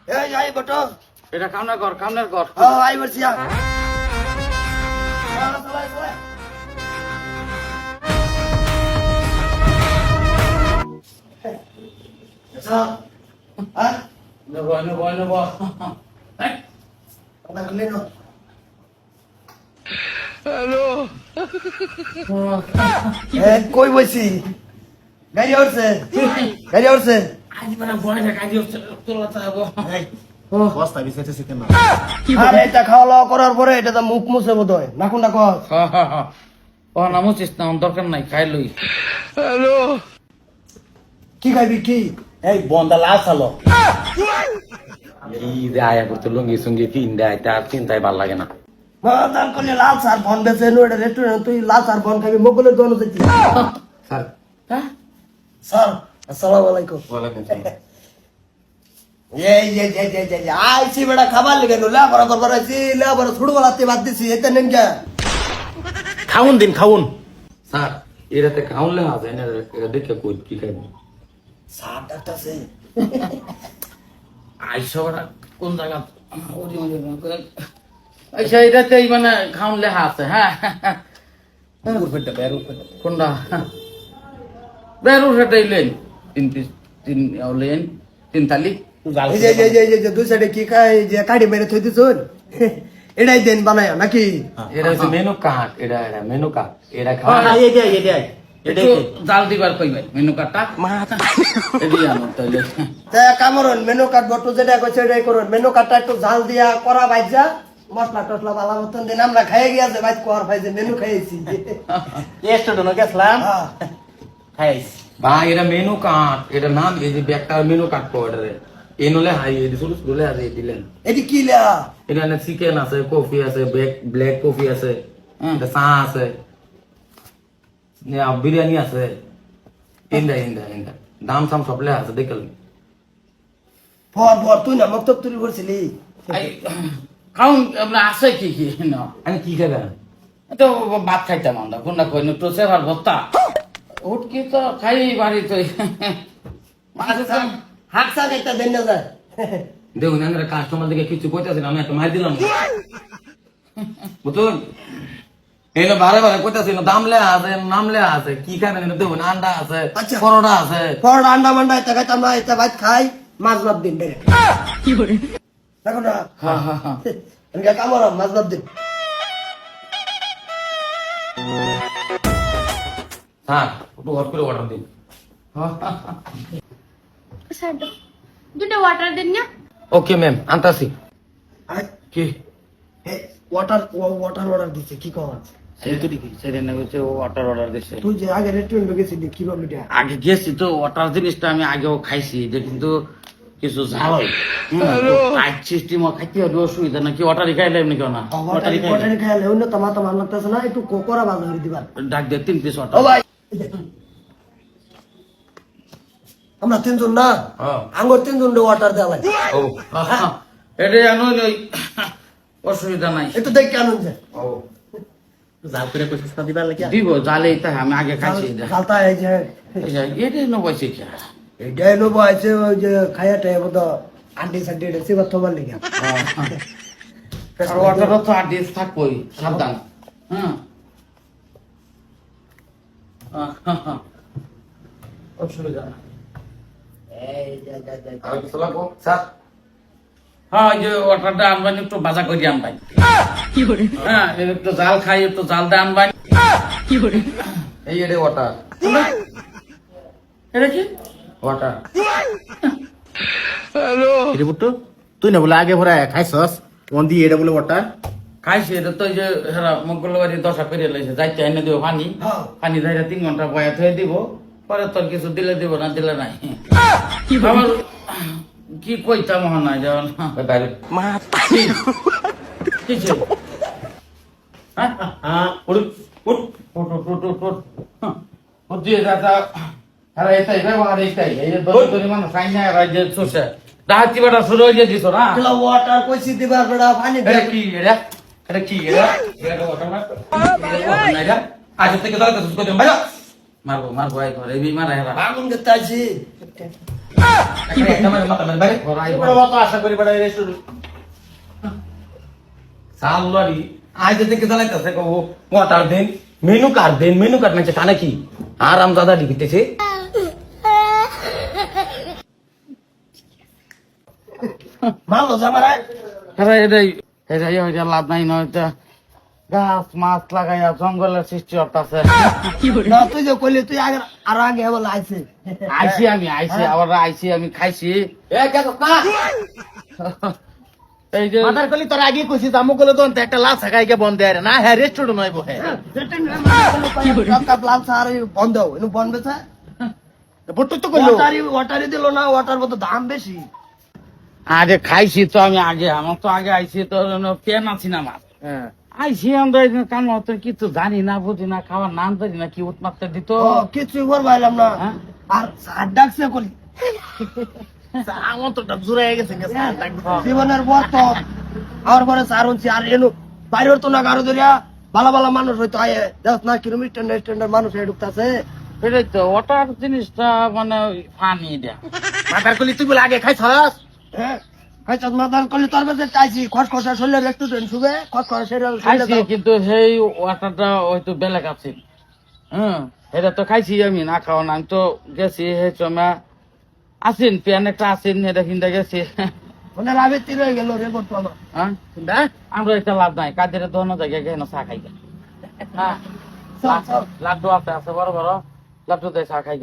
এই আই বটো এটা কামনা কর আই বলছিয়া নেব কই বইছি গাড়ি উঠছে আজ মানে বয়সে কাজে তোলা চাবো বস্তা বিছাইতেছে কেন? আর এটা খাওয়া দাওয়া করার পরে এটা তো মুখ মুছে বোধ হয় না কোনটা কর ও নামছিস না দরকার নাই খাই লই কি খাইবি কি এই বন্দা লাল চালো। এই যে আয়া করতে লুঙ্গি সুঙ্গি তিন দেয় তার চিন্তায় ভাল লাগে না দাম করলে লাল সার বন বেছে এটা রেস্টুরেন্ট তুই লাল সার বন খাবি মোগলের দোকানে যাচ্ছি স্যার হ্যাঁ স্যার আসসালামু আলাইকুম আইছি বেটা খাবার লেগে লেবার করবার আইছি লেবার ফুটবল হাতে বাদ দিছি এটা নেন কে খাউন দিন খাউন। স্যার এরাতে খাউনলে আছে না দেখে কই কি খাইব স্যার ডাক্তারছে আইসা কোন জায়গা আচ্ছা এটাতেই মানে খাউন লেখা আছে হ্যাঁ কোনটা বেরু সেটাই লেন তিন পিস তিন লেন তিন থালি এই যে দুই সাইডে কি খায় যে কাড়ি মেরে থই দিছুন এটাই দেন বানায় নাকি এটা হচ্ছে মেনু কার্ড এটা মেনু কার্ড এটা হ্যাঁ, খাওয়া এটাই জাল দিবার কইবে মেনু কার্ডটা এডি আনো তাইলে তা কামরন মেনু কার্ড বটু যেটা কইছে এটাই করুন মেনু কার্ডটা একটু জাল দিয়া করা বাইজা মশলা টসলা ভালো মতন দিন আমরা খাইয়ে গিয়েছে বাইক কর ভাইছে মেনু খাইয়েছি রেস্টুরেন্টে গেছিলাম হ্যাঁ খাইছি। ভাই এটা মেনু কার্ড এটা নাম এই যে ব্যাগটা মেনু কার্ড কোডারে এনলে হাই এই শুরু শুরুলে আছে দিলেন এটি কি লা এখানে চিকেন আছে কফি আছে ব্ল্যাক কফি আছে এটা চা আছে বিরিয়ানি আছে ইন্দা দাম সাম সবলে আছে দেখল ভর তুই না মক্তব তুলি করছিলি খাউন আপনার আছে কি কি না আমি কি খাবেন? তো ভাত খাইতাম আমরা কোনটা কই না টোসে আর ভত্তা উঠকি তো খাই বাড়ি তো হাত সাক একটা দেন না যায় দেখুন আমরা কাস্টমার দিকে কিছু কইতাছি না আমি একটা মার দিলাম বুঝুন এই না বারে কইতাছি না দামলে আছে নামলে আছে কি খাবেন এটা দেখুন আন্ডা আছে আচ্ছা। পরোটা আছে পর আন্ডা মান্ডা এটা খাইতাম না এটা ভাত খাই মাছ ভাত দিন রে কি করে দেখো না হ্যাঁ আমি কামড় মাছ ভাত দিন হ্যাঁ একটু হট করে অর্ডার দিন স্যার দুটো ওয়াটার দেন না ওকে ম্যাম আনতাছি আরে কি ওয়াটার অর্ডার দিছে কি কর সেদিন হচ্ছে ওয়াটার অর্ডার দিছে তুই যে আগে রেস্টুরেন্টে গেছিলি কি ভাবলি এটা আগে গেছি তো ওয়াটার জিনিসটা আমি আগেও খাইছি যে কিন্তু কিছু ঝাল পাইপ সিস্টেম খাইতে হবে অসুবিধা নাকি ওয়াটারই খাইলে এমনি কেউ না ওয়াটার খাইলে অন্য তোমা তোমার লাগতেছে না একটু কোকরা বাজা করে দিবা ডাক দিয়ে 3 পিস ও ওয়াটার ভাই আমরা তিনজন না আঙ্গুর তিনজন ওয়াটার দেওয়া লাগে ও এটা জানো ওই অসুবিধা নাই একটু দেখ কেন যে ও জাল করে কইছিস না দিবার লাগি? দিব জালেই তাই আমি আগে খাইছি খালতা এই যে এটা নবাইছি কি এটাই নেবো আছে ওই যে খাইয়াটা বোধ আন্টি সান্টি এটা সেবা তোমার লেগে আর ওয়াটারও তো আর ডিস থাকবই সাবধান হ্যাঁ অসুবিধা না আর কিছু লাগবো স্যার হ্যাঁ ওই যে ওয়াটারটা আনবানি একটু ভাজা করি আনবানি হ্যাঁ একটু জাল খাই একটু জাল দিয়ে আনবানি এই এটা ওয়াটার এটা কি ওয়াটার কিরে বুট্টু, তুই না বলে আগে ভরা খাইছস কোন দিয়ে এটা বলে ওটা খাইছি এটা তো ওই যে হেরা মঙ্গলবারে দশা পেরিয়ে লাইছে যাইতে এনে দিব পানি হ্যাঁ। পানি ধরে 3 ঘন্টা বয়া থয়ে দিব পরে তোর কিছু দিলে দিব না দিলে নাই আমার কি কইতাম হন না যেমন বাইরে মা কিছু হ্যাঁ উঠ উঠ উঠ উঠ উঠ উঠ উঠ দিয়ে দাদা আরে এটাই ব্যবহার এটাই এই যে দরি মানুষ সাইনা রাজ্যে চষে ডাহাতি বাটা শুরু হয়ে দিছ না ওয়াটার কইছি দিবার বেড়া পানি এটা কি এটা কি এটা ওয়াটার না এটা আজ থেকে দাও তো সুস্কো দেন ভাই মারবো এই ঘরে বি মারা হেরা আগুন করতে আছি একটা মানে মাথা মানে বাইরে ঘর আইবো। এবারে অত আশা করি বেটা রেস্টুরেন্ট সালবাড়ি আজ থেকে চালাইতেছে কো ওয়াটার দেন মেনু কার্ড দেন মেনু কার্ড মানে তা নাকি আরাম দাদা ঢিকিতেছে ভালো জামারা আরে এটাই হইয়া লাভ নাই নয় তো গাছ মাছ লাগাইয়া জঙ্গলের সৃষ্টি করতেছে না তুই যে কইলি তুই আগে আর আগে বলে আইছে আইছি আবার আইছি আমি খাইছি এ কেন না এই যে মাথার কলি তোর আগে কইছি জামু কলে তো একটা লাল সাকাইকে বন্ধ দেয় না হ্যাঁ রেস্টুরেন্ট নয় বহে লাল সার বন্ধ এনু বন্ধ বেচা বট্টু তো কইলো ওয়াটারি দিল না ওয়াটার মতো দাম বেশি আরে খাইছি তো আমি আগে আমার তো আগে আইছি তো পেন আছি না আমার হ্যাঁ আইছি আমরা কাম মতো কিছু জানি না বুঝি না খাওয়ার নাম জানি না কি উৎমাত্রা দিত কিছু করবাইলাম না হ্যাঁ? আর সার ডাকছে কলি আমার তো জুড়ে গেছে জীবনের বর্ত আমার ঘরে সার হচ্ছে আর এনু বাইরের তো না গারো ধরিয়া ভালো ভালো মানুষ হয়তো আয়ে দেখ না কিরম স্ট্যান্ডার্ড মানুষ হয়ে ঢুকতেছে সেটাই তো ওটার জিনিসটা মানে ফানি দেয়া মাথার কলি তুই বলে আগে খাইছস হ্যাঁ খাইছ মাদান করলে তোর কাছে চাইছি খসখসা শরীরে রেস্টুরেন্ট শুবে খসখসা শরীরে খাইছি কিন্তু সেই ওয়াটারটা হয়তো বেলেগ আছে হ্যাঁ এটা তো খাইছি আমি না খাওয়া না আমি তো গেছি হে চমা আসেন পেন একটা আসেন এটা কিনতে গেছি মানে রাবে তীর হয়ে গেল রে বর্তমান হ্যাঁ আমরা এটা লাভ নাই কাদের দোনো জায়গায় গেলে চা খাই হ্যাঁ লাড্ডু আছে বড় বড় লাড্ডু দিয়ে চা খাই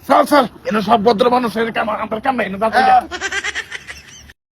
চল চল এনে সব ভদ্র মানুষের কাম আমার কাম নাই